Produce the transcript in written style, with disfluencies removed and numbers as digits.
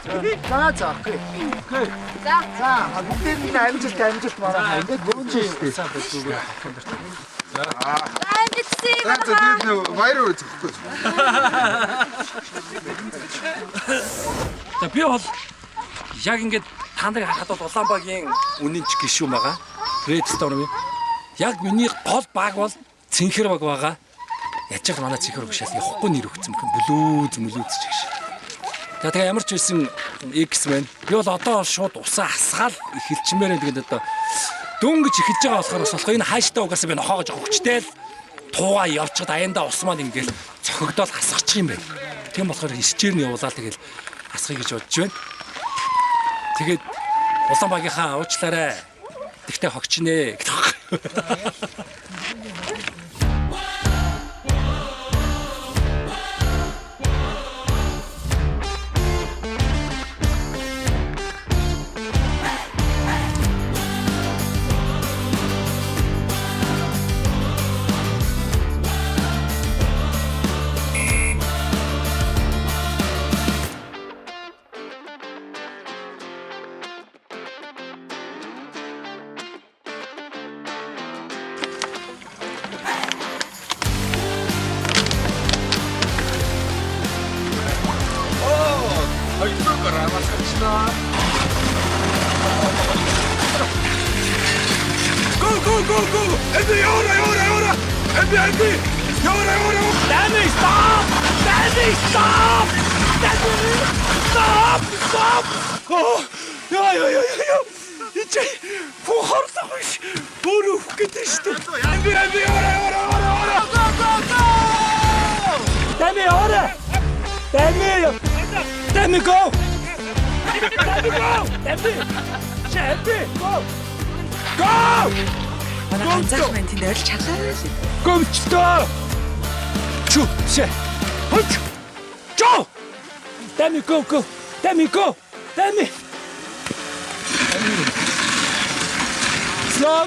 За окей. За бүгдээр нь амжилт мараа. Ингээд гүнж шүү. Баяр үзэхгүй. За би бол яг ингээд та нарыг харахад бол Улаанбаагийн үнэн ч гişүүн байгаа. Red Storm. Яг миний гол баг бол Цэнхэр баг байгаа. Яаж ч манай Цэнхэр баг шал явахгүй нэр өгсөн юм. Бүлүүз ч гэж. Тэгээ ямар ч байсан X-Men. Би бол одоо шууд усаа хасгаал эхэлчмээр тэгээд одоо дөнгөж эхэлж байгаа болохоор бас болох энэ хааштай угаасаа би нохоогож өгчтэй л туугаа явчихад аяндаа ус маань ингээл цохигдоод хасгачих юм байна. Тийм болохоор исчээр нь явуулаад тэгэл хасхыг гэж бодож байна. Тэгээд Улаанбаагийнхаа уучлаарай. Тэгтээ хогчнээ гэдэг. Go! Ebi, jóra! Ebi! Jóra! Danny, stop! Stop! Oh, яа. Ичээ бүх хорлох биш. Өөрөө өөх гэдэг шүү дээ. Эби, jóra! Danny, jóra! Danny, go! Danny, go! Манай ганцхан байна тэнд орж чалаа. Гомчтой. Чу, шээ. Хоч. Чо. Danny, go. Danny. Slow.